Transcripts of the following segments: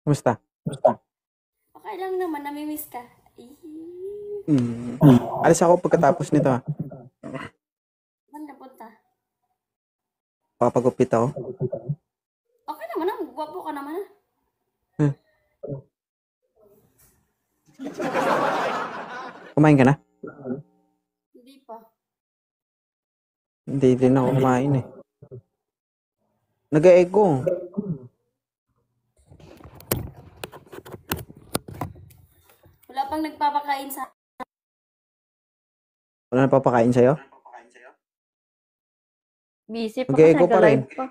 Kumusta? Okay lang naman, namimiss ka. Eh, Hmm. Alis ako pagkatapos nito, ah. saan ka punta? Papagupit ako. Okay naman ah, gwapo ka naman ah. Hmm. Kumain ka na? Hindi pa. Hindi din ako Naglalagay. kumain eh. Nag-echo. Wala pang nagpapakain sa... Wala na papakain sa'yo? Busy pa kasi, Nag-echo pa rin. nagla-live pa.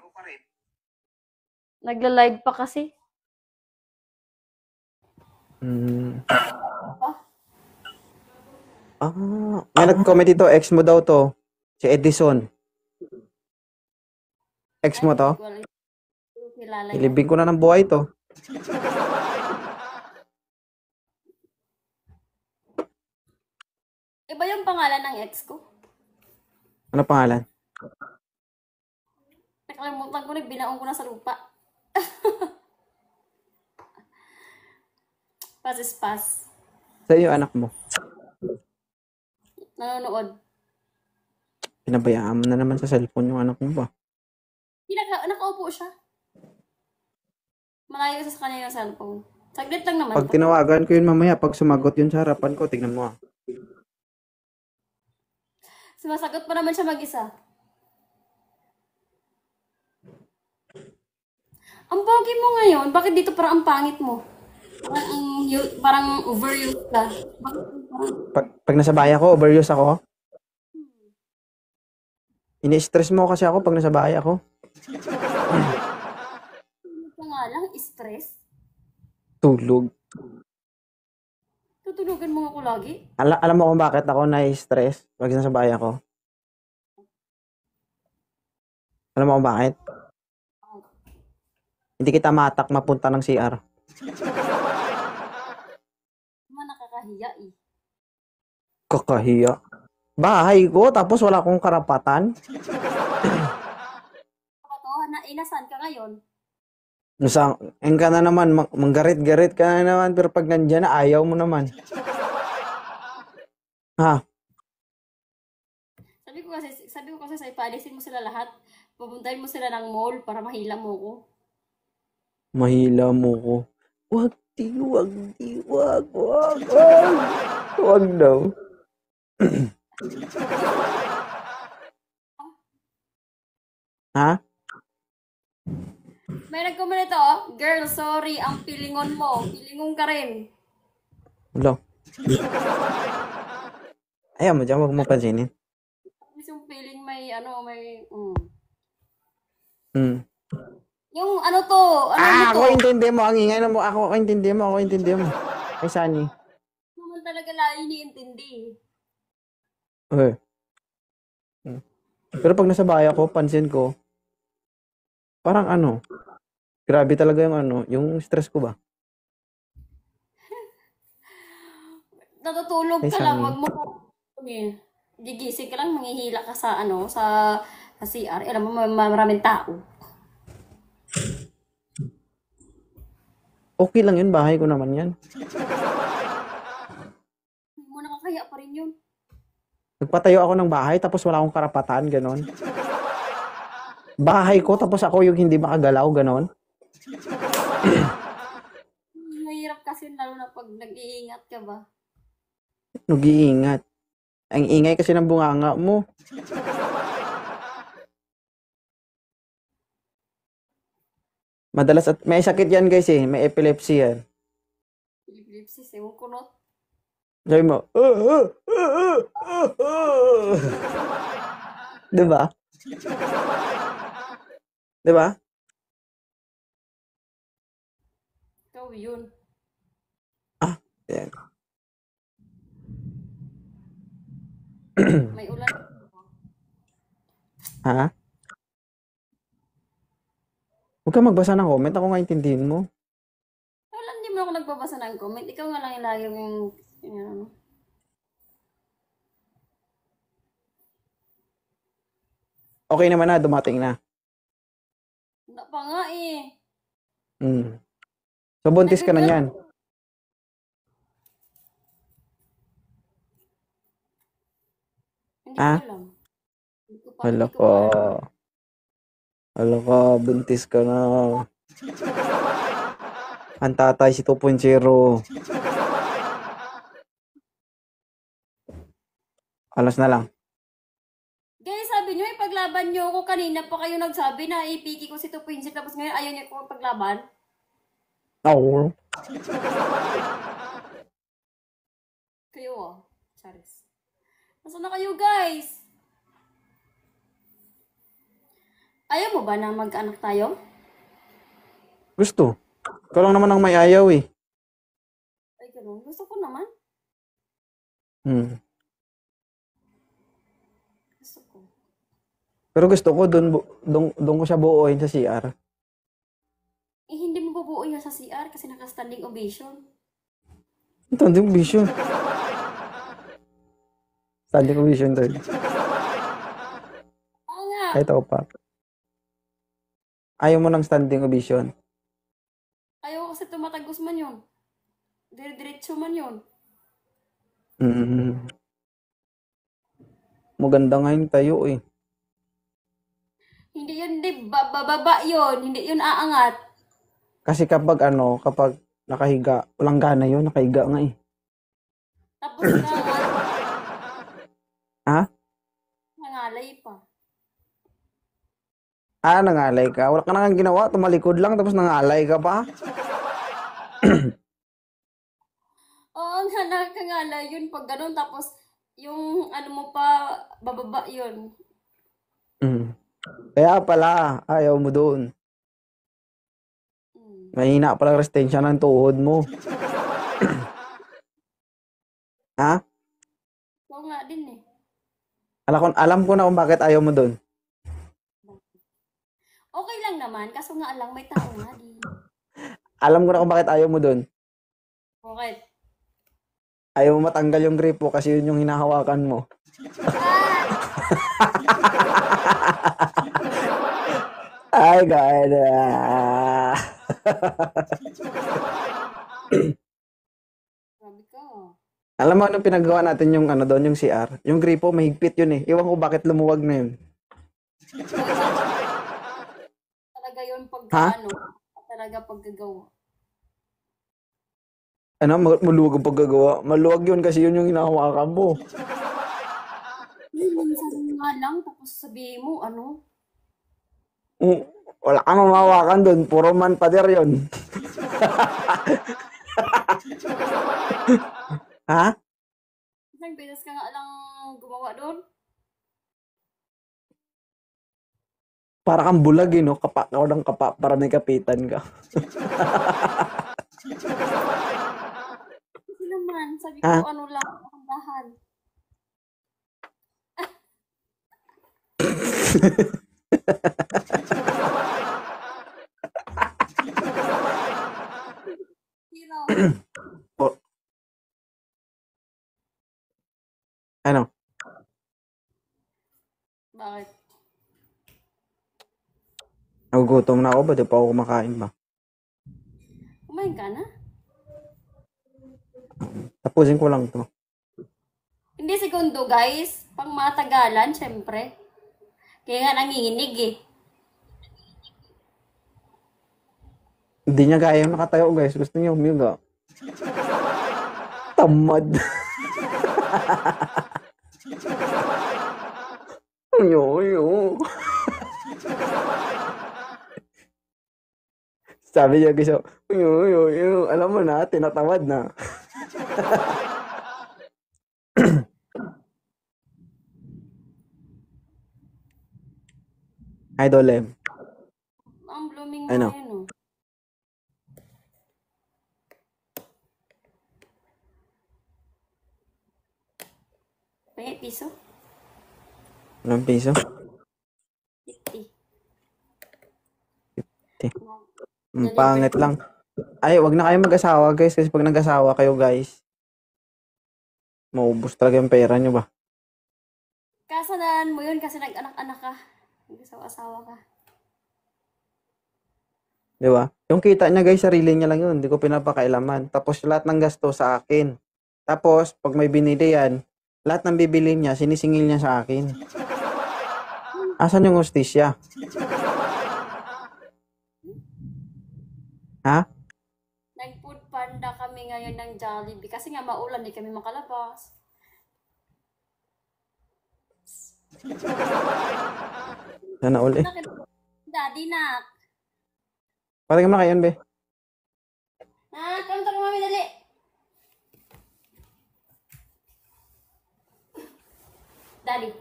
Nagla-live pa kasi. Hmm. Oh, May nag-comment dito, ex mo daw to. Si Edison. Ex ay, mo hindi to? ko alam. Hindi ko kilala yan. Ilibing ko na ng buhay to. Iba yung pangalan ng ex ko. Ano pangalan? Nakalimutan ko na, binaon ko na sa lupa. Pass is pass. Sa'yo yung anak mo. Nanonood. Pinabayaan mo na naman sa cellphone yung anak mo ba? Nakaupo siya. Malayo sa kanya yung cellphone. Saglit lang naman Pag to. tinawagan ko yun mamaya, pag sumagot yun sa harapan ko, tignan mo ah. Sumasagot pa naman siya mag-isa. Ang pogi mo ngayon, bakit dito parang ang pangit mo? Parang overused ka. Bakit parang Pag nasa bahay ako, overuse ako. Ini-stress mo kasi ako pag nasa bahay ako. ano ka nga lang, stress? Tulog. Tutunugan mo ako lagi? Alam mo kung bakit ako na-stress pag nasa bahay ako? Alam mo kung bakit? Hindi kita matak mapunta ng CR. Naman nakakahiya eh. Kakahiya. Bahay ko, tapos wala akong karapatan. Kapatohan na, inasan ka ngayon? Ang ka na naman, manggarit-garit ka na naman, pero pag nandyan na, ayaw mo naman. Ha? Sabi ko kasi sa ipaalisin mo sila lahat. Pupuntahin mo sila ng mall para mahila mo ko. Mahila mo ko. Wag wag. Wag daw. Ha? May nag-comment ito, oh. Girl, sorry, ang pilingon mo. Pilingon ka rin. Wala. Ayaw mo dyan, wag mo pansinin. Tapos yung feeling may, Hmm. Yung ano to, ano mo to? Ako intindi mo, ang ingay na mo. Ako intindi mo. Ay, Sunny. Naman talaga lalo iniintindi. Okay. Pero pag nasa bahay ako, pansin ko, parang grabe talaga yung stress ko ba? Natutulog Ay, ka lang, Sunny. wag mo gigising ka lang, manghihila ka sa CR. Alam mo, maraming tao. Okay lang yun, bahay ko naman yan. Hindi mo nakakaya pa rin yun. Nagpatayo ako ng bahay, tapos wala akong karapatan, ganon. Bahay ko, tapos ako yung hindi makagalaw, ganon. Mahirap kasi lalo na pag nag-iingat ka ba. Nag-iingat. Ang ingay kasi ng bunganga mo. Madalas at may sakit yan guys eh. May epilepsy yan. Epilepsis, ewan ko no. Sabi mo, diba? Diba? Ikaw yun. Yan. May ulan. Ha? Huwag ka magbasa ng comment. Ako nga intindihin mo. Wala, hindi mo ako nagbabasa ng comment. Ikaw nga lang yung lagi yung ano. Okay naman na, dumating na. Wala pa nga eh. Hmm. So, buntis ka na yan. Hindi ko Ah? alam. Hindi ko pa, Hala hindi ko ka. pa alam. Hala ka, buntis ka na. Ang tatay si 2.0. Alas na lang. Guys, sabi nyo, ipaglaban nyo ako. Kanina pa kayo nagsabi na ipiki ko si 2.0 tapos ngayon ayaw niyo ko paglaban. Oo. Kayo Charis. Nasaan na kayo guys? Ayaw mo ba na mag-anak tayo? Gusto. Ikaw lang naman ang may ayaw eh. Ay, ganun. Gusto ko naman. Hmm. Gusto ko. Pero gusto ko doon ko siya buuin sa CR. Eh, hindi mo bubuo yan sa CR kasi naka-standing ovation. Standing ovation. Standing ovation doon. Oo nga. Kahit ako pa. Ayaw mo ng standing ovation. Ayaw kasi tumatagos man yun. Dire-diretso man yun. Mm. Maganda nga yung tayo eh. Hindi yun, di bababa yun. Hindi yun aangat. Kasi kapag nakahiga, walang gana yun, nakahiga nga eh. Tapos nangangalay. Ha? Nangalay pa. Nangalay ka? Wala ka na nga ginawa, tumalikod lang tapos nangalay ka pa? Oo nga, nakakangalay yun pag ganun. Tapos yung ano mo pa, bababa yun. Mm. Kaya pala, ayaw mo doon. Mahina palang retention ng tuhod mo. Ha? Oo nga din eh. Alam ko na kung bakit ayaw mo doon. Okay lang naman, kaso nga lang may tao nga din. Alam ko na kung bakit ayaw mo doon. Bakit? Ayaw mo matanggal yung gripo kasi yun yung hinahawakan mo. Ay, God. Sabi ko. Alam mo anong pinagawa natin yung doon, yung CR? Yung gripo, mahigpit yun eh. Iwan ko bakit lumuwag na yun. Talaga yun pag Ha? talaga paggagawa. Maluwag ang paggagawa. Maluwag yun kasi yun yung hinahawakan mo. Minsan nga lang, tapos sabihin mo, Wala kang mamawakan doon. Puro man pader yun. Ha? isang beses ka nga lang gumawa doon. Para kang bulag eh, no? Kapa ka ng kapa para may kapitan ka. Kasi naman, sabi ko, Ha? ano lang, dahan. Hero. Ano? Bakit? Nagugutom na ako ba? Di pa ako kumakain ba? Kumain ka na? Tapusin ko lang to. Hindi segundo, guys. Pang matagalan, syempre. Kaya nga nanginginig eh. Hindi niya kaya nakatayo guys. Gusto niya umiga. Tamad. Ayo. Sabi niya guys, ayo. Alam mo na, tinatamad na. Idol M. Ang blooming mo Ano? yun, oh. May piso? Ilang piso? 50. Ang pangit lang. Ay, wag na kayo mag-asawa guys. Kasi pag nag-asawa kayo guys, maubos talaga yung pera nyo ba? Kasalan mo yun kasi nag-anak-anak ka. Nag-asawa-asawa ka. Di ba? Yung kita niya guys, sarili niya lang yun. Hindi ko pinapakailaman. Tapos lahat ng gasto sa akin. Tapos, pag may binili yan, lahat ng bibili niya, sinisingil niya sa akin. Asan yung hustisya? Ha? Nag-food panda kami ngayon ng Jollibee kasi nga maulan, di kami makalabas. Sana all eh. Daddy, nak. Parang naman kayo, be. Come to mami, dali. Daddy.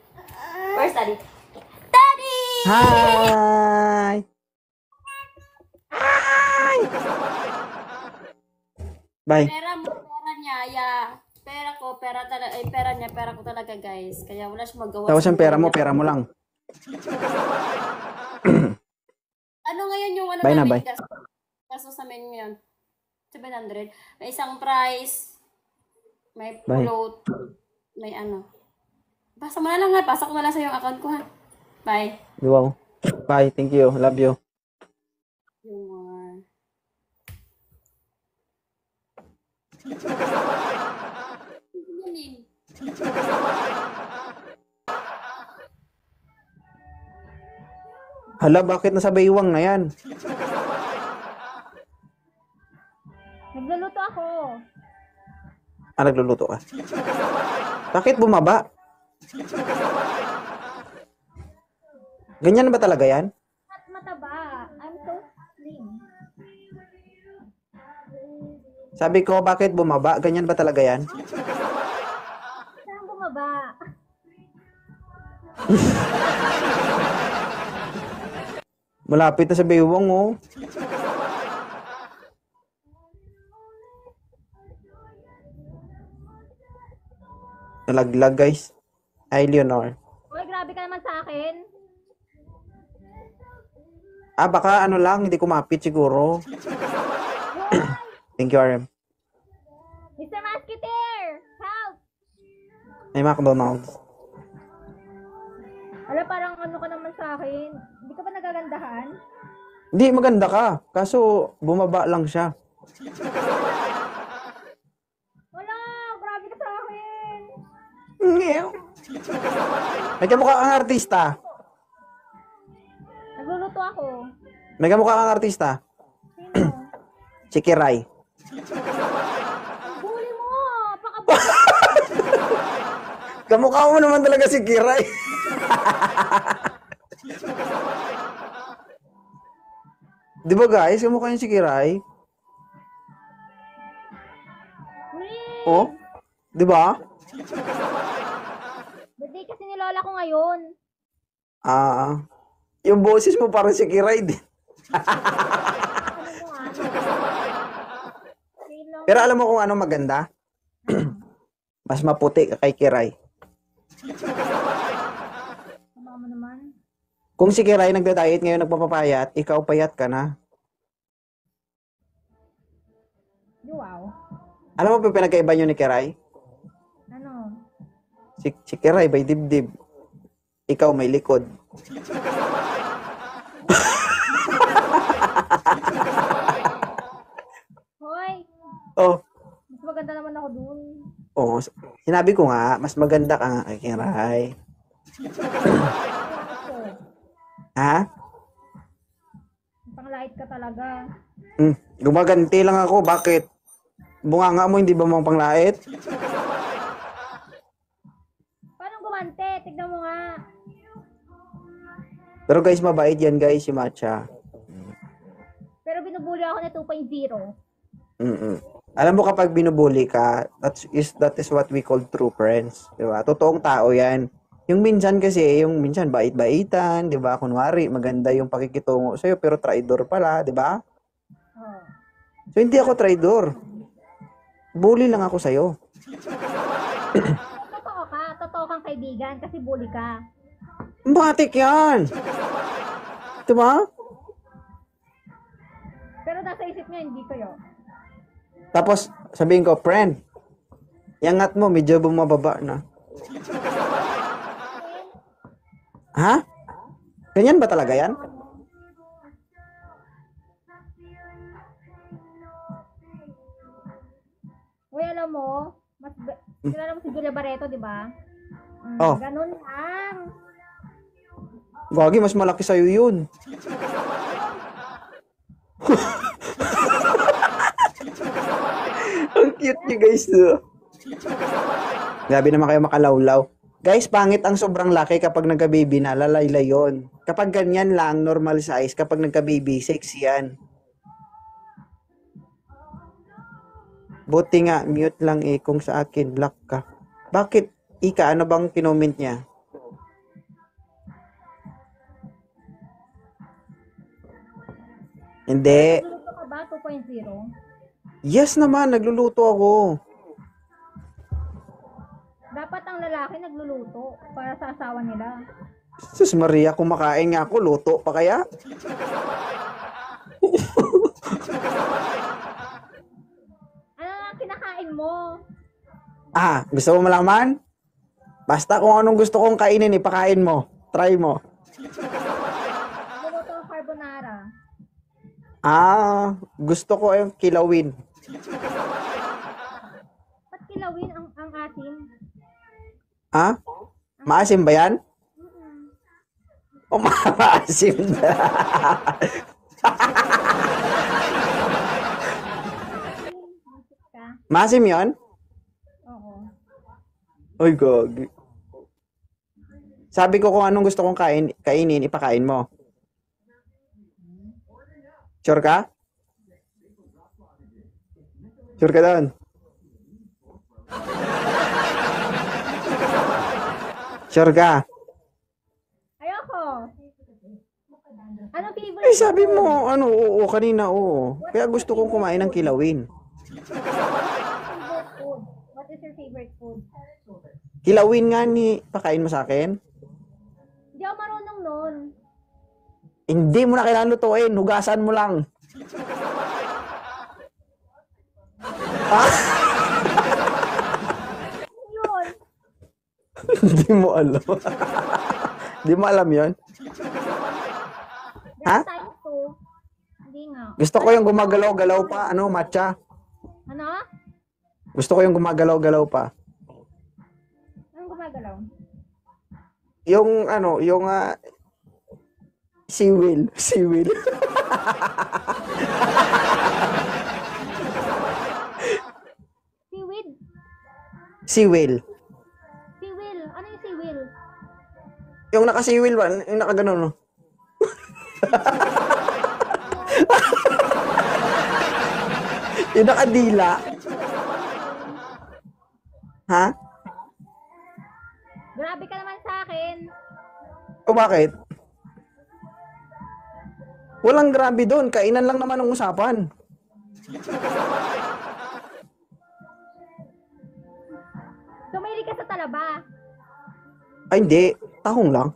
Where's Daddy? Daddy! Hi! Bye. Pera mo, pera niya, yeah. Pera ko, pera talaga, ay pera niya, pera ko talaga, guys. Kaya wala siya magawa. Tapos yung pera mo lang. Ano ngayon yung ano Bye na, namin, bye. Kaso sa menu yun? 700. May isang price, may Bye. float, may ano. Basa mo na lang ha, basa ko na lang sa yung account ko ha. Bye. Wow. Bye. Thank you. Love you. Yung mga... Ganun. Hala, bakit nasa baywang na yan? Nagluluto ako. Ah, nagluluto ka. Bakit bumaba? Ganyan ba talaga yan? At mataba. I'm so slim. Sabi ko, bakit bumaba? Ganyan ba talaga yan? Saan bumaba? Malapit na sa baywang, oh. Nalaglag, guys. Hi, Leonor. Uy, grabe ka naman sa akin. Ah, baka ano lang, hindi kumapit siguro. Thank you, RM. Mr. Musketeer! Help! May McDonald's. Wala, parang ano ka naman sa akin. Hindi ka ba nagagandahan? Hindi, maganda ka. Kaso, bumaba lang siya. Wala, grabe ka sa akin. May kamukha kang artista. Nagluluto ako. May kamukha kang artista. Sino? Si Kiray. Ang bully mo! Pakabuli! Kamukha mo naman talaga si Kiray. Di ba guys, kamukha niya si Kiray? Oh? Di ba? Birthday kasi ni Lola ko ngayon. Ah, yung boses mo parang si Kiray din. Ano mo ah? Say long. Pero alam mo kung ano maganda? Mas maputi ka kay Kiray. Tama mo naman. Kung si Kiray nagda-diet ngayon nagpapapayat, ikaw payat ka na. Wow. Alam mo pa pinagkaiba nyo ni Kiray? Ano? Si Kiray may dibdib. Ikaw may likod. Hoy! Oh, Mas maganda naman ako dun. oh, sinabi ko nga, mas maganda ka nga kay Kiray. Bakit ko? Ha? Panglait ka talaga. Gumaganti lang ako. Bakit? Bunganga mo, hindi ba mong panglait? Paano gumante? Tignan mo nga. Pero guys, mabait yan guys, si Matcha. Pero binubuli ako na 2.0. Alam mo kapag binubuli ka, that is what we call true friends. Diba? Totoong tao yan. Yung minsan kasi, yung minsan bait-baitan, diba? Kunwari, maganda yung pakikitungo sa'yo, pero traidor pala, diba? Oh. So, hindi ako traidor. Bully lang ako sa'yo. Totoo ka. Totoo kang kaibigan kasi bully ka. Matik yan! Diba? Pero nasa isip niya, hindi kayo. Tapos, sabihin ko, friend, yangat mo, medyo bumababa na. Ha? Ganyan ba talaga yan? kilala mo, kilala mo si Julia Barreto, di ba? Oh. Ganun lang. Gagi, mas malaki sa'yo yun. Ang cute niyo guys, no? Grabe naman kayo makalawlaw. Guys, pangit ang sobrang laki kapag nagka-baby na, lalaylay yun. Kapag ganyan lang, normal size, kapag nagka-baby, sexy yan. Buti nga, mute lang eh, kung sa akin, black ka. Bakit? Ika, ano bang kinoment niya? Hindi. Nagluluto ka ba? 2.0? Yes naman, nagluluto ako. Dapat ang lalaki nagluluto para sa asawa nila. Sus Maria, kumakain nga ako, luto pa kaya? Ano ang kinakain mo? Ah, gusto mo malaman? Basta kung anong gusto kong kainin, ipakain mo. Try mo. Nagluluto ng carbonara. Ah, gusto ko yung kilawin. Ba't kilawin ang asim? Ah? Maasim ba yan? O maasim na. Ka? Maasim yun? Oo. Uy, gagi. Sabi ko kung anong gusto kong kainin, ipakain mo. Sure ka? Sure ka doon? Sure ka? Ayoko. Anong favorite? Eh, sabi mo, ano, oo, kanina, oo. Kaya gusto kong kumain ng kilawin. Favorite food? What is your favorite food? Kilawin nga ni, pakain mo sa akin? Hindi ako marunong nun. Hindi mo na kailangan lutuin, hugasan mo lang. Ah? Yun. Hindi mo alam. Hindi mo alam yon? Ha? Next time to. Hindi nga. Gusto ko yung gumagalaw-galaw pa, ano, matcha. Ano? Gusto ko yung gumagalaw-galaw pa. Anong gumagalaw? Yung, ano, yung, seawill. Seawill. Seaweed? Seawill. Seawill. Ano yung seawill? Yung naka-seawill ba? Yung naka-ganon, no? Yung nakadila. Ha? Grabe ka naman sa akin. O bakit? Walang grabe doon. Kainan lang naman ang usapan. Tumili ka sa talaba. Ay, hindi. Tahong lang.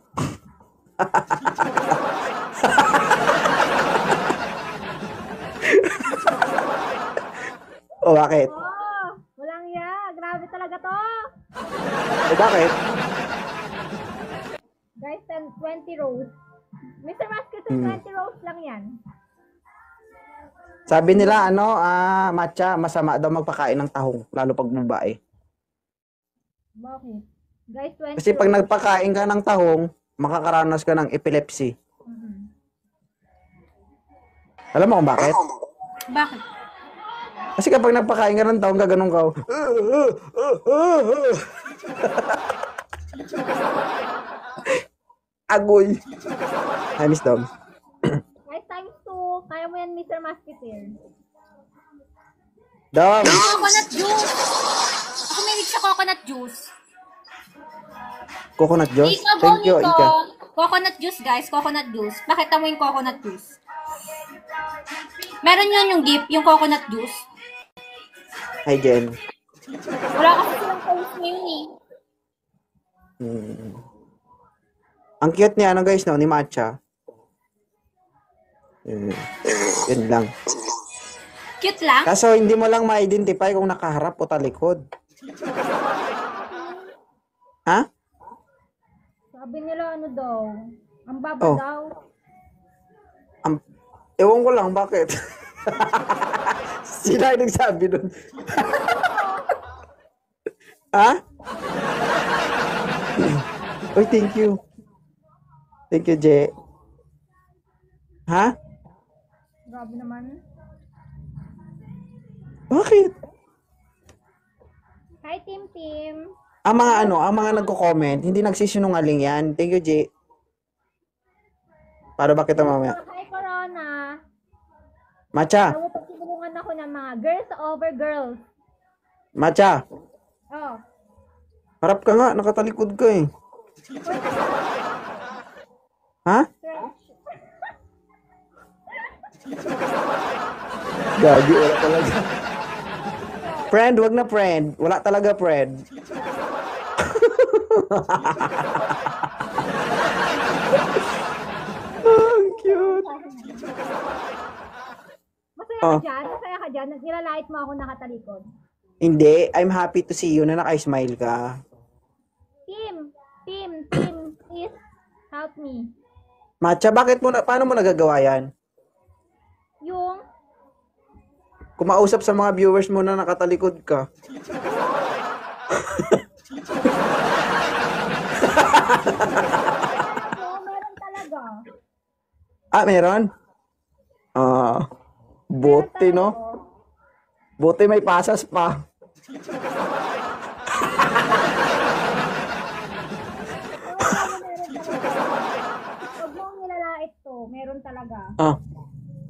O bakit? Oh, walang ya. Grabe talaga to. O bakit? Guys, 20 rows. Mr. Mascot, 20 rows lang yan. Sabi nila, ano, matcha, masama daw magpakain ng tahong, lalo pag babae. Bakit? Guys, 20 Kasi pag rows. nagpakain ka ng tahong, makakaranas ka ng epilepsy. Mhm. Alam mo kung bakit? Bakit? Kasi kapag nagpakain ka ng tahong, gaganong ka. Agoy. Hi, Miss Dom. Guys, times 2. Kaya mo yan, Mr. Masketeer. Dom, Coconut juice! Ako mahilig sa coconut juice. coconut juice. Ika, Thank you, Bonito. Ika. Coconut juice, guys. Coconut juice. Pakita mo yung coconut juice. Meron yun yung gift, yung coconut juice. Hi, Jen. Wala kasi silang post ngayon eh. Ang cute niya, ano guys, no, ni Matcha. Yun lang. Cute lang. Kaso hindi mo lang ma-identify kung nakaharap o talikod. Ha? Sabi nila, ano daw? Ang baba Oh. daw. Ewan ko lang, bakit? Sila yung nagsabi nun. Ha? Uy, thank you. Thank you, Je. Ha? Grabe naman. Bakit? Hi, Team Team. Ang mga nagko-comment, hindi nagsisinungaling yan. Thank you, Je. Para ba kita mamaya? Hi, Corona. Macha, Alam mo, pagtulungan ako ng mga girls over girls. Macha, Oh. harap ka nga, nakatalikod ka eh. Ha? Stretch. Gagi, wala talaga. Friend, wag na friend. Wala talaga friend. Ang cute. Masaya Oh. ka dyan? Masaya ka dyan? Nilalait mo ako nakatalikod. Hindi, I'm happy to see you na naka-smile ka. Team, please help me. Macha, paano mo nagagawa yan? Yung, Kumausap sa mga viewers mo na nakatalikod ka. meron talaga. Meron? Buti, no? Buti may pasas pa. Huwag mong nilalait to. Meron talaga.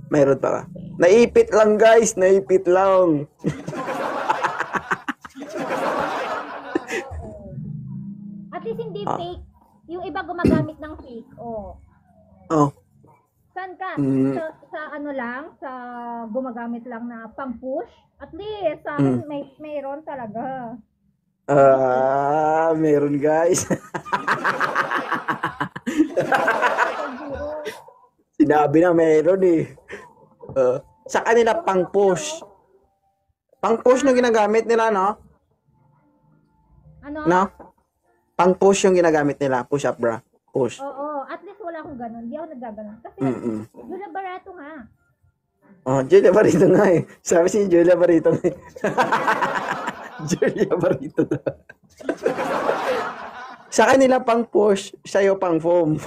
Meron pa ka. Naipit lang, guys. Naipit lang. At least hindi fake. Yung iba gumagamit ng fake. Oh. Oh. Saan ka? Mm. Sa ano lang? Sa gumagamit lang na pang-push? At least, sa akin, mayroon talaga. Meron, guys. Sinabi na meron eh. Sa kanila pang-push. Pang-push yung ginagamit nila, no? Ano? No? Pang-push yung ginagamit nila. Push up bra. Push. Oo. At least wala akong ganun. Hindi ako naggaganon. Kasi, Julia Barato nga. Julia Barito nga eh. Sabi si Julia Barito nga eh. Julia Barito na. Sa kanila pang-push, sa'yo pang-foam.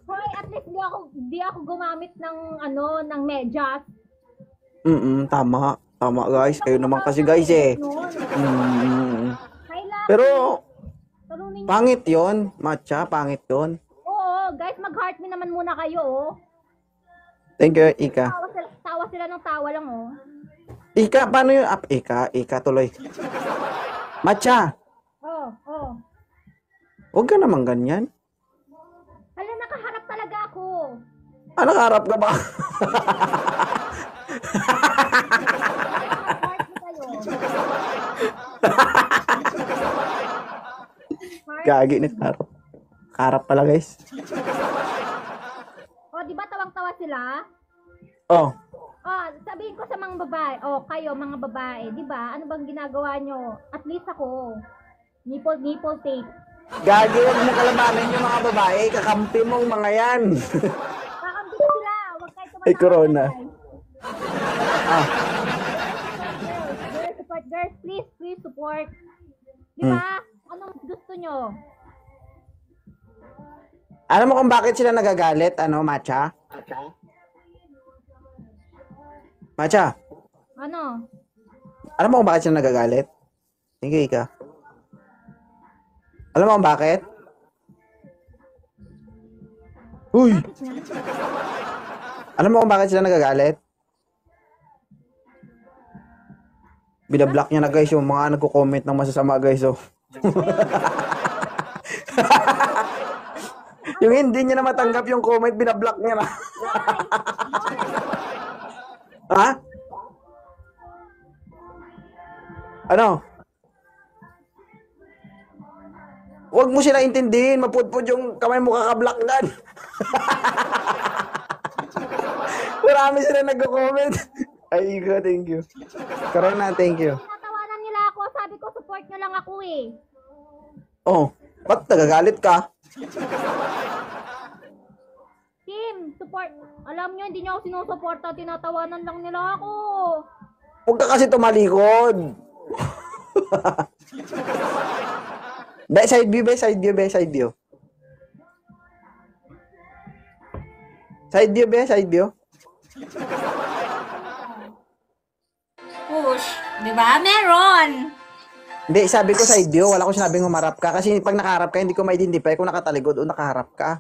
Hoy, at least di ako gumamit ng ng medyas. Tama. Tama, guys. Kayo naman kasi, guys eh. Kailangan. Pero, Talunin niyo. pangit yon, Matcha, pangit yon. Oo, guys, mag-heart me naman muna kayo, oh. Thank you, Ika. Tawa sila ng tawa lang, oh. Ika, paano yun? Ika tuloy. Matcha, Oh. huwag ka naman ganyan. Hala, nakaharap talaga ako. Nakaharap ka ba? Heart me kayo. Gagi, nakaharap. Harap pala, guys. Oh, di ba tawang-tawa sila? Oh, Oh, sabihin ko sa mga babae, oh, kayo mga babae, di ba? Ano bang ginagawa nyo? At least ako, nipple tape. gagi, huwag mo kalabanin yung mga babae. Kakampi mong mga yan. Kakampi sila, huwag kayo tumatawa. Ay, corona. guys. Girls, support girls, please support. Di ba? Anong gusto nyo? Alam mo kung bakit sila nagagalit, Matcha? Matcha, Ano? alam mo kung bakit sila nagagalit? Sige, Ika. Alam mo kung bakit? Uy! Alam mo kung bakit sila nagagalit? Binablock niya na, guys, yung mga nagko-comment ng masasama, guys, oh. Yung hindi niya na matanggap yung comment, binablock niya na. Ha? Ano? Huwag mo sila intindihin. Mapudpud yung kamay mo kakablock dan. Marami sila nagko-comment. Ay, Ika, thank you. Corona, thank you. Tinatawanan nila ako, sabi ko support nyo lang ako eh. Oh, ba't nagagalit ka? Team, support. Alam nyo, hindi nyo ako sinusuporta, tinatawanan lang nila ako. Huwag ka kasi tumalikod. Be, side view, be, side view, be, side view. Side view, be, side view. Push. Di ba? Meron. Hindi, sabi ko side view, wala ko sinabing humarap ka. Kasi pag nakaharap ka, hindi ko ma-identify kung nakatalikod o nakaharap ka.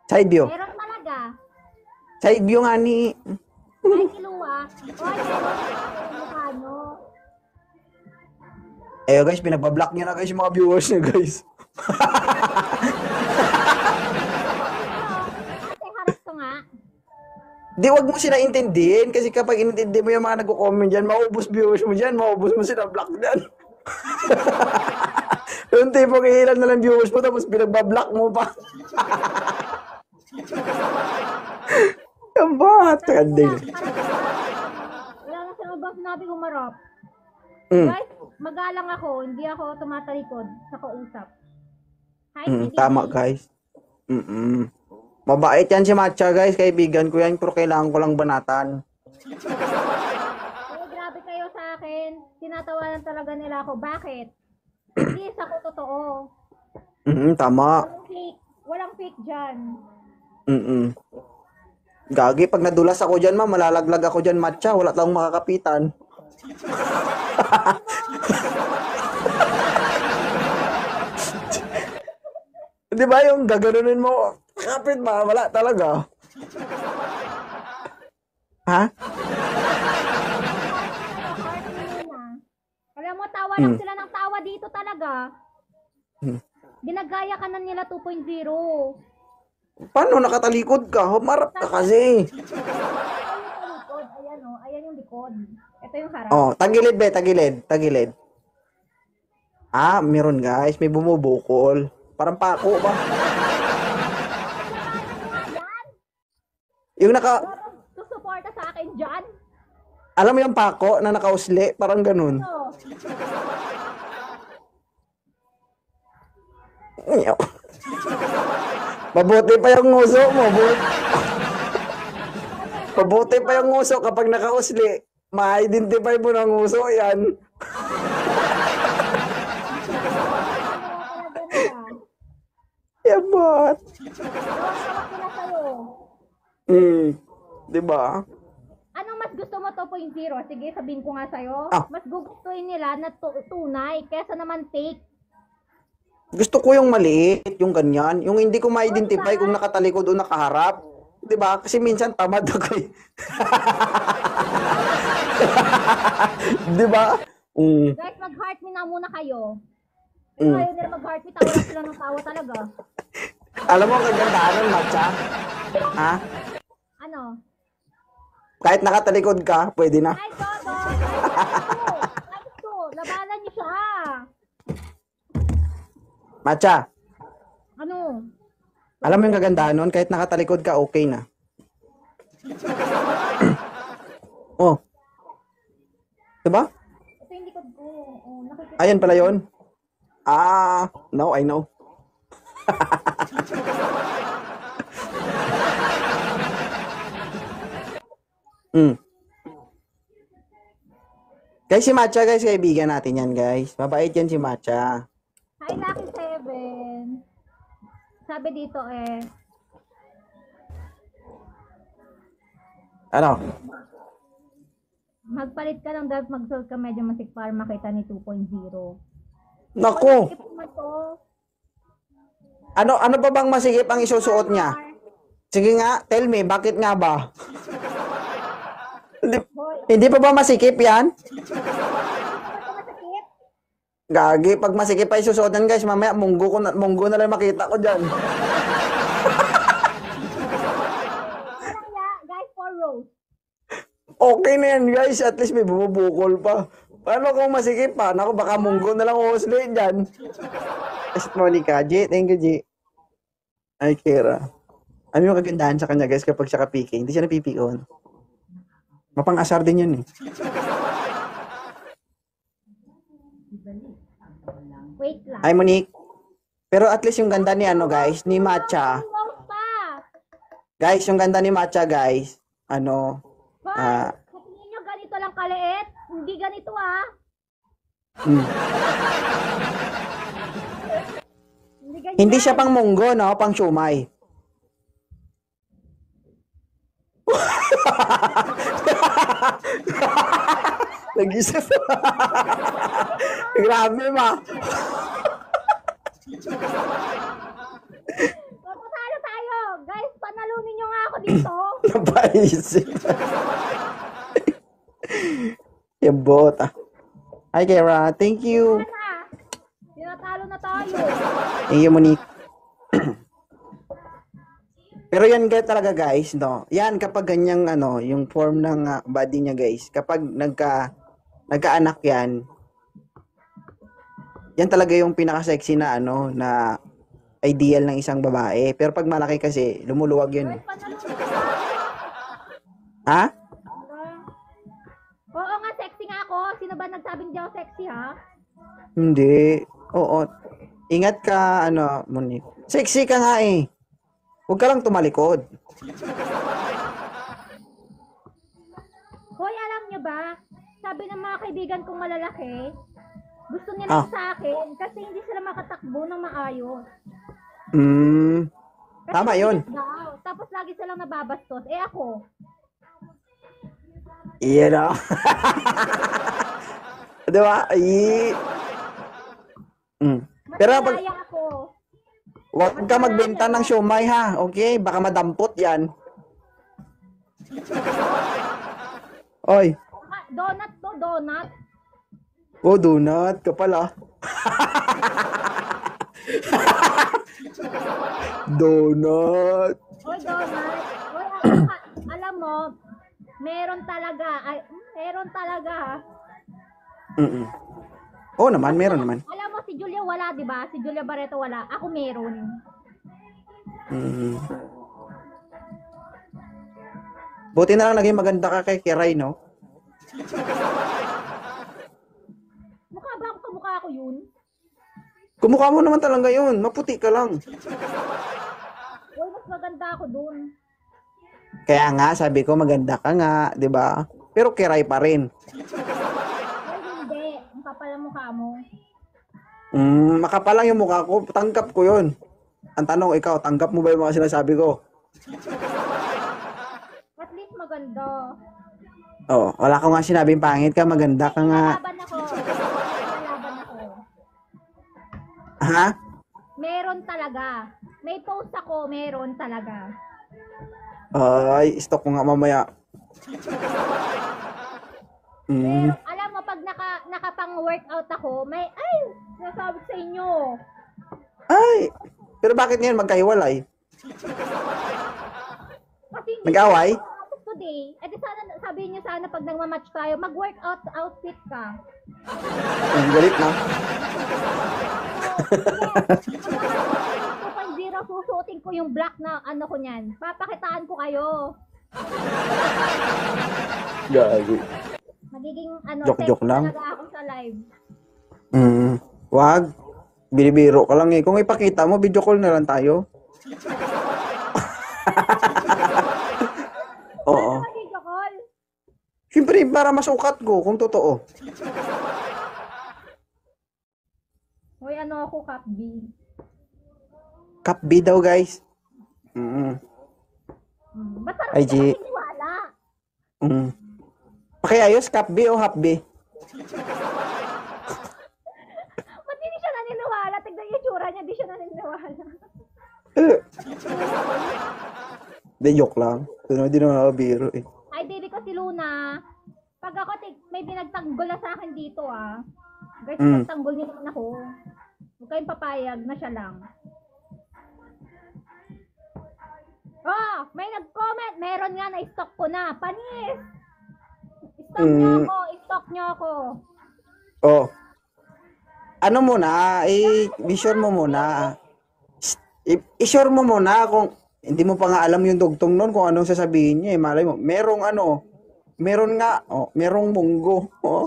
Side view. Meron talaga. Side view nga ni... Ay, kiluwa. Oy, meron. Mukha nyo. Eh guys, pinagbablock niya na guys yung mga viewers niya guys. Ate, harap ko nga. Di, wag mo sila intindihin kasi kapag inintindi mo yung mga nagko-comment dyan, maubos viewers mo dyan, maubos mo sila block dyan. Yung tipong ilan na lang viewers mo tapos pinagbablock mo pa. Ang bat, kandil. Wala na sa lubang sinabi humarap. Mm. Guys, magalang ako. Hindi ako tumatalikod sa kausap. Hi, Tama guys. Mabait yan si Matcha guys, kaibigan ko yan, pero kailangan ko lang banatan. Eh, grabe kayo sa akin. Tinatawanan talaga nila ako. Bakit? Hindi ako totoo. Tama. Walang fake. Walang fake dyan. Gagi, pag nadulas ako dyan, malalaglag ako dyan, Matcha. Wala tayong makakapitan. Di ba yung gaganunin mo? Kapit ba? Wala talaga. Ha? Alam mo, tawa lang sila ng tawa dito talaga. Ginagaya ka na nila 2.0. Paano nakatalikod ka? Humarap ka kasi. Ayan o, ayan yung likod. Ito yung harap. Oh, tagilid be, tagilid, tagilid. Ah, meron guys, may bumubukol. Parang pako ba? Yung naka, Susuporta sa akin dyan. alam mo yung pako na nakausli, parang ganun. So, Ayaw. Mabuti pa yung nguso mo, Mabuti pa yung nguso kapag nakausli. Ma-identify mo ng nguso, yan. Yan, bot. tawag ko na sa'yo. Diba? Anong mas gusto mo 2.0? Sige, sabihin ko nga sa'yo. Ah. Mas gugustuhin nila na tunay kesa naman fake. Gusto ko yung maliit, yung ganyan. Yung hindi ko ma-identify kung nakatalikod o nakaharap. Diba? Kasi minsan tamad ako eh. Diba? Guys, mag-heart me na muna kayo. Kung ayaw nila mag-heart me, tawa lang sila ng tawa talaga. Alam mo ang kagandaan ng Matcha? Ha? Ano? Kahit nakatalikod ka, pwede na. Ay, Dodo! Ay, ito! Labanan niyo siya! Matcha, Ano? alam mo yung kagandahan nun? Kahit nakatalikod ka, okay na. Oh. Diba? Ito yung likod ko. Oh, nakikita. Ayan pala yun. Ah, now I know. Guys, si Matcha, guys, kaibigan natin yan, guys. Mabait yan si Matcha. Hi, Lucky 7. Sabi dito Ano? magpalit ka ng dart, mag-suot ka medyo masik para makita ni 2.0. Naku! Skip mo to. Ano pa bang masigip ang isusuot niya? Sige nga, tell me, bakit nga ba? Hindi pa ba masikip yan? Masakit? Gagi, pag masikip pa isusuotan guys, mamaya munggo na lang makita ko dyan. Parang guys, 4 rows. Okay na yan guys, at least may bumubukol pa. Paano kung masikip pa? Naku, baka munggo na lang uhusli dyan. Yes, Monica. G, thank you, G. Ay, Kira. Ano yung kagandahan sa kanya guys kapag siya kapiki? Hindi siya napipikon. Mapang-asar din yun eh. Wait lang. Ay, Monique. Pero at least yung ganda ni ano guys, ni Matcha. Rows pa. Guys, yung ganda ni Matcha guys, ano, Hoy, Ah, sa tingin nyo ganito lang kaliit? Hindi ganito ah. mm. Hindi ganyan. Hindi siya pang munggo, no? Pang siomay. Nag-isip. Grabe, ma. Magpatalo tayo. Guys, panalunin nyo nga ako dito. Napaisip. Yung bota. Hi, Kara. Thank you. Sana. Tinatalo na tayo. Thank you, Monique. Pero yan talaga guys, no? Yan kapag ganyang ano, yung form ng body niya guys, kapag nagkaanak yan, yan talaga yung pinaka-sexy na ano, na ideal ng isang babae. Pero pag malaki kasi, lumuluwag yun. Guys, panalunin nyo nga. Ha? Oo nga, sexy nga ako. Sino ba nagsabing di ako sexy ha? Hindi. Oo. Ingat ka, ano, Monique. Sexy ka nga eh. Huwag ka lang tumalikod. Hoy, alam nyo ba? Sabi ng mga kaibigan kong malalaki, gusto nila sa akin kasi hindi sila makatakbo ng maayos. Kasi Tama yun. mabilis daw. Tapos lagi silang nababastos. Eh ako, Iyan o. Diba? mas Pero pag, malaya ako. huwag ka magbenta ng siomay ha. Okay? Baka madampot yan. Oy. Donut to, donut. Oh, donut ka pala. Donut. Hoy, donut. Hoy, alam mo, meron talaga. Ay, meron talaga. Mm-mm. Oo naman, meron naman. Alam mo, si Julia wala, di ba? Si Julia Barreto wala. Ako meron. Mm. Buti na lang naging maganda ka kay Kiray, no? Mukha ba ako kamukha ako yun? Kumukha mo naman talaga yun. Maputi ka lang. Hoy, mas maganda ako dun. Kaya nga, sabi ko maganda ka nga, di ba? Pero Kiray pa rin. Hoy, hindi. Ang kapal ang mukha mo. Makapalang yung mukha ko. Tanggap ko yun. Ang tanong, ikaw, tanggap mo ba yung mga sinasabi ko? At least maganda. Oo, wala ko nga sinabing pangit ka, maganda ka nga. Lalaban ako. Lalaban ako. Ha? Meron talaga. May post ako, meron talaga. Ay, stock ko nga mamaya. Pero alam mo, pag nakapang-workout ako, ay, nasabi sa inyo. Ay, pero bakit ngayon magkahiwalay? Kasi hindi Nag-away? ko today. Eh di sana, sabihin niyo sana pag nagmamatch tayo, mag-workout outfit ka. Galit na. Sige, 2.0, susuotin ko yung black na ano ko niyan. Papakitaan ko kayo. Gagi. Magiging ano, Joke-joke sexy lang. talaga ako sa live. Wag. Binibiro ka lang eh. Kung ipakita mo, video call na lang tayo. Oo. Ano video call? Siyempre, para masukat ko kung totoo. Hoy, ano ako, Cap B? Cup B daw, guys. Ba't parang Ay, hindi G. ka naniniwala? Pakiayos, Cup B o Half B? Ba't hindi siya naniniwala? Tignan yung tsura niya, di siya naniniwala. Hindi, joke lang. Hindi naman ako biro eh. Ay, baby ko si Luna. Pag ako, may pinagtanggol na sa akin dito ah. Guys, pinagtanggol niyo naman ako. Huwag kayong papayag na siya lang. Oh, may nag-comment. Meron nga na stock ko na. Panis! Stock niyo ako. Stock niyo ako. Oh. Ano muna, i-sure mo muna. I-sure mo muna kung hindi mo pa nga alam yung dugtong nun kung anong sasabihin niya eh. Malay mo, merong ano, meron nga, merong munggo. Oh.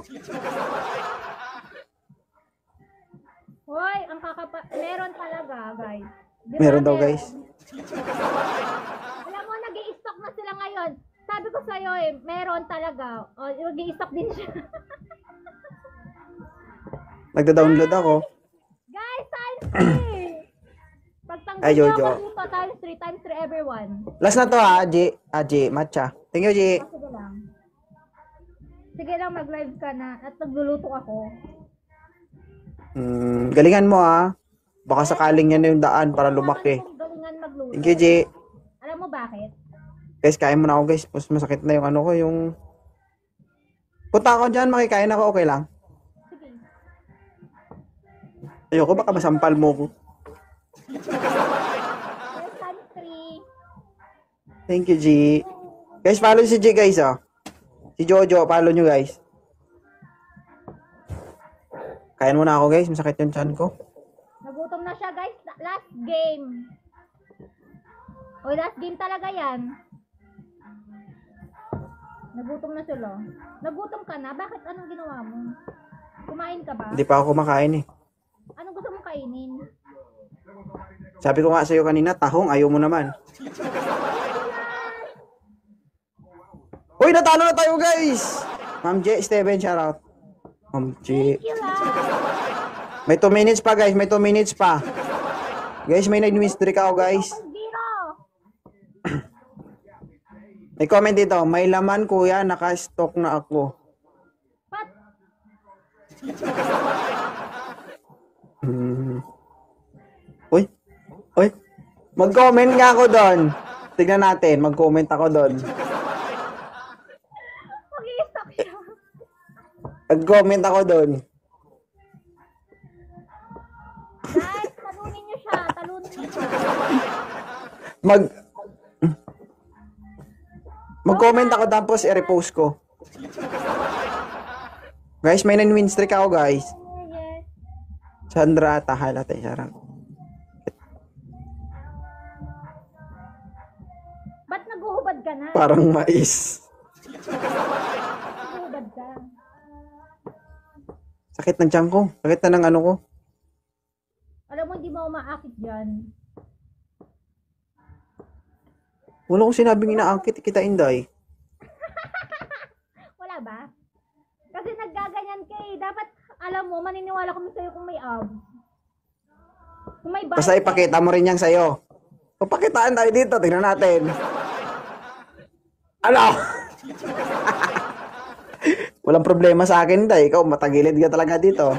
Hoy, ang meron talaga, guys. Di ba, Meron daw, guys. Alam mo, nag-i-stock na sila ngayon. Sabi ko sa'yo meron talaga. O, mag-i-stop din siya. Nagda-download ako. Guys, times 3! Pagtanggol Ay, niyo Jojo. ako dito, times 3 everyone. Last na to ha, G. G, matcha. Thank you, G. Sige lang. Sige lang, mag-live ka na at nagluluto ako. Galingan mo ha. Baka sakaling yan na yung daan para lumaki. Kailangan kong galingan magluto. Thank you, G. Alam mo bakit? Guys, kain mo na ako, guys. Mas masakit na yung ano ko, yung... Punta ako dyan, makikain ako, okay lang. Sige. Ayoko, baka masampal mo ko. Yes, times 3. Thank you, G. Guys, follow si G, guys, oh. Si Jojo, follow nyo, guys. Kain mo na ako, guys. Masakit yung chan ko. Nagutom na siya, guys. Last game. Oy, last game talaga yan. Nagutom na sila. Nagutom ka na? Bakit? Anong ginawa mo? Kumain ka ba? Hindi pa ako kumakain, eh. Anong gusto mong kainin? Sabi ko nga sa'yo kanina, tahong, ayaw mo naman. Uy, natalo na tayo, guys! Ma'am J, Steven, shoutout. Ma'am J. Thank you, lang. May 2 minutes pa, guys. May 2 minutes pa. Guys, may 9 minutes streak ako, guys. Zero. May comment dito. May laman, kuya. Naka-stock na ako. Pat. Uy. Uy. Mag-comment nga ako doon. Tignan natin. Mag-comment ako doon. Mag-i-stop siya. Mag-comment ako doon. Guys, talunin niyo siya. Talunin niyo siya. Mag-comment ako tapos i-repost ko. Guys, may 9 win streak ako, guys. Yes. Sandra, tahal ate, sarang. Ba't naguhubad ka na? Parang mais. Naguhubad ka. Sakit ng tiyan ko. Sakit na ng ano ko. Alam mo, hindi mo umaakit dyan. Wala kong sinabing inaangkit kita, Inday. Wala ba? Kasi naggaganyan ka eh. Dapat, alam mo, maniniwala kami sa'yo kung may abs. Kung may bicep. Basta ipakita mo rin yan sa'yo. Papakitaan tayo dito. Tingnan natin. Ano? Walang problema sa akin, Inday. Ikaw, matagilid ka talaga dito.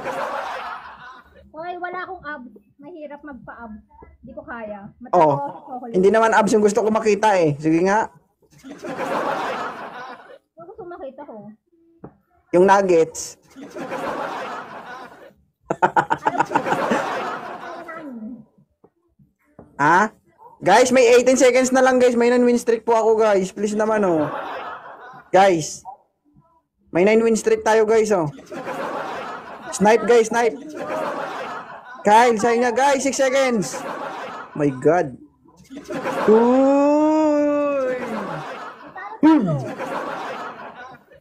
Okay, wala akong abs. Mahirap magpa-abs. Hindi ko kaya. Oh, Matawa ako sa chocolate. hindi naman abs yung gusto ko makita eh. Sige nga. Ano gusto makita ko? Yung nuggets. Ha? Guys, may 18 seconds na lang, guys. May 9 win streak po ako, guys. Please naman, oh. Guys. May 9 win streak tayo, guys, oh. Snipe, guys, snipe. Kyle, sa'yo niya, guys. 6 seconds. My God. Uy!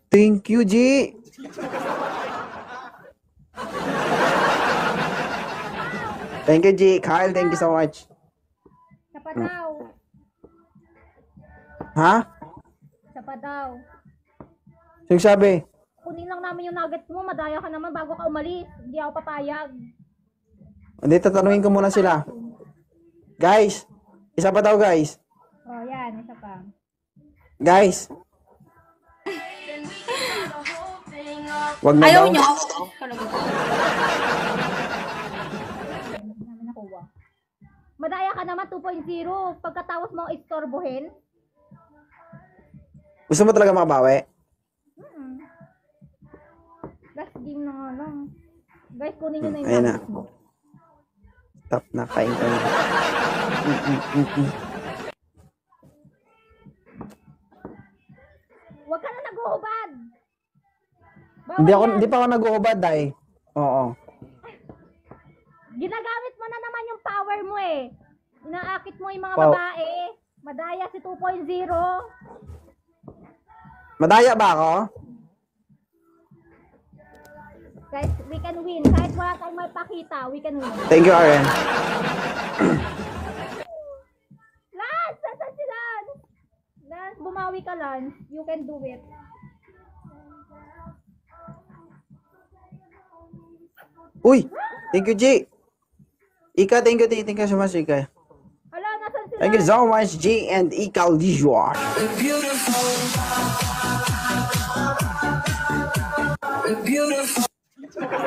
Thank you, G. Thank you, G. Kyle, thank you so much. Sapa daw. Ha? Sapa daw. Sino sabi? Kunin lang namin yung nuggets mo. Madaya ka naman bago ka umalis. Hindi ako papayag. Hindi, tatanungin ko muna sila. Guys, isa pa daw, guys. Oh, yan. Isa pa. Guys. Wag na Ayaw daw. nyo. Hindi namin nakuha. Madaya ka naman 2.0. Pagkatapos mo istorbohin. Gusto mo talaga makabawi? Last game na nga lang. Guys, kunin nyo na yung Ayun na. nuggets mo. Stop na, kain ka na. Huwag ka na nag-uubad. Hindi pa ako nag-uubad, dahil. Oo. Ginagamit mo na naman yung power mo eh. Inaakit mo yung mga Wow. babae. Madaya si 2.0. Madaya ba ako? Guys, we can win. Kahit wala tayong may pakita, we can win. Thank you, Aren. Lance! Saan sila? Lance, bumawi ka lang, you can do it. Uy! Thank you, G! Ika, thank you so much, Ika. Hala, nasan sila? Thank you so much, G and Ika Lijuar.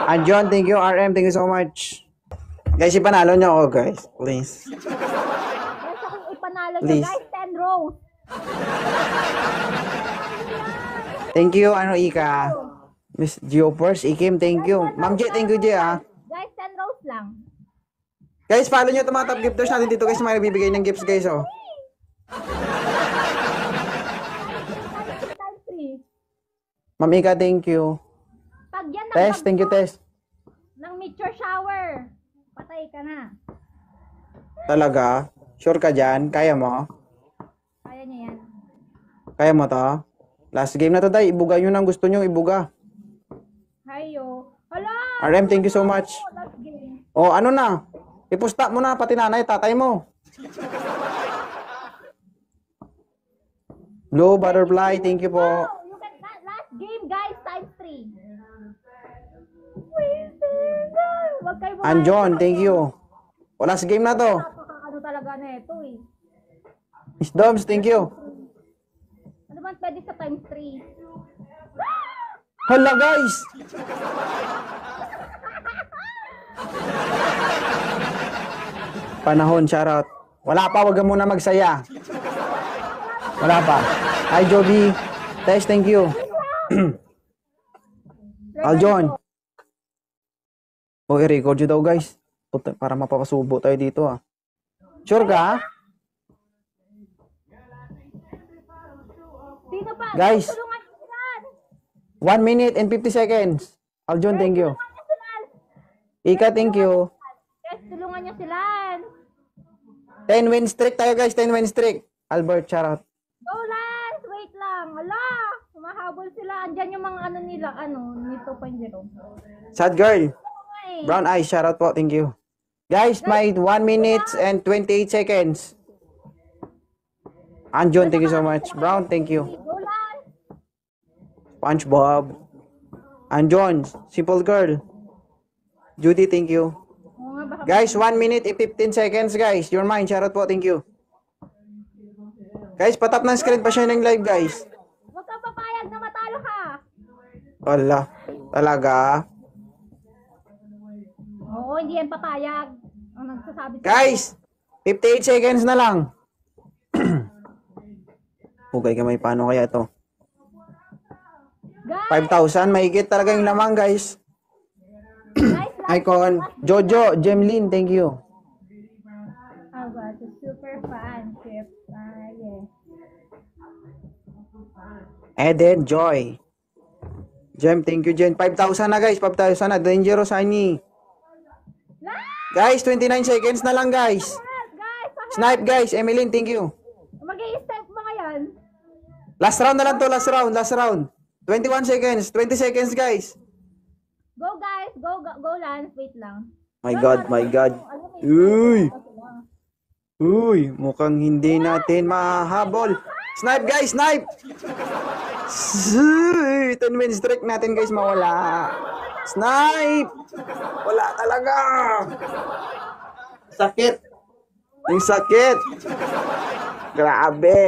And John, thank you. RM, thank you so much. Guys, ipanalo niyo ako, guys. Please. Yes, akong ipanalo nyo, Please. guys. 10 rows. Thank you, Ika. Miss Geopers, Ikim, thank you. Ma'am J, thank you, J, Guys, 10 rows lang. Guys, follow nyo itong mga top gifters natin dito, guys. May bibigay ng gifts, guys, oh. Times 3. Ma'am Ika, thank you. Pag yan Tess, thank you, Tess. ng meteor shower, patay ka na. Talaga? Sure ka dyan? Kaya mo? Kaya niya yan. Kaya mo to? Last game na to, tay. Ibuga nyo nang gusto nyo, ibuga. Hayo. Hala! RM, thank you so much. Last game. Oh, ano na? Ipusta mo na, pati nanay, tatay mo. Blue Butterfly, thank you po. Oh, you can, last game, guys, times 3. Wag kayo bumayad. Anjon, thank you. O, last game na to. Napaka-ano talaga na ito eh. Miss Doms, thank you. Ano man pwede sa times 3? Hala, guys! Panahon, shoutout. Wala pa, wag ka muna magsaya. Wala pa. Hi, Joby. Tess, thank you. Aljon. O, i-record yun daw, guys. Puta, para mapapasubo tayo dito, ah. Sure ka? Sino pa? Guys. Tulungan niyo sila. 1 minute and 50 seconds. Aljon, thank you. Ika, thank you. Guys, tulungan niyo sila. 10 win streak tayo, guys. 10 win streak. Albert, shoutout. Go, Lance! Wait lang. Hala! Humahabol sila. Andyan yung mga ano nila, ni 2.0. Sad girl. Okay. Brown eyes, shoutout po. Thank you. Guys, may 1 minute and 28 seconds. Anjon, thank you so much. Brown, thank you. Go, Lance! SpongeBob. Anjon, simple girl. Judy, thank you. Oo nga, baka Guys, 1 minute and 15 seconds, guys. Your mind, shoutout po. Thank you. Guys, patap ng screen pa siya ng live, guys. huwag kang papayag na matalo ka. Wala. Talaga. Oo, hindi yan papayag. Ang nagsasabi sa Guys, 58 seconds na lang. Hugay kamay, paano kaya ito? Guys, 5,000, mahigit talaga yung lamang, guys. guys, Icon, Jojo, Jemlyn, thank you. I was a super fan. Chip. Yeah. Eden, Joy. Jem, thank you, Jen. 5,000 na, guys. 5,000 na. Dangerous, honey. Guys, 29 seconds na lang, guys. Guys, Snipe, guys. Emeline, thank you. mag-i-step mo ngayon. Last round na lang to, last round, last round. 21 seconds, 20 seconds, guys. Go, guys. Go, Lance. Wait lang. My God, my God. Uy. Uy, mukhang hindi natin mahabol. Snipe, guys, snipe! 10 win streak natin, guys, mawala. Snipe! Wala talaga. Sakit. Yung sakit. Grabe.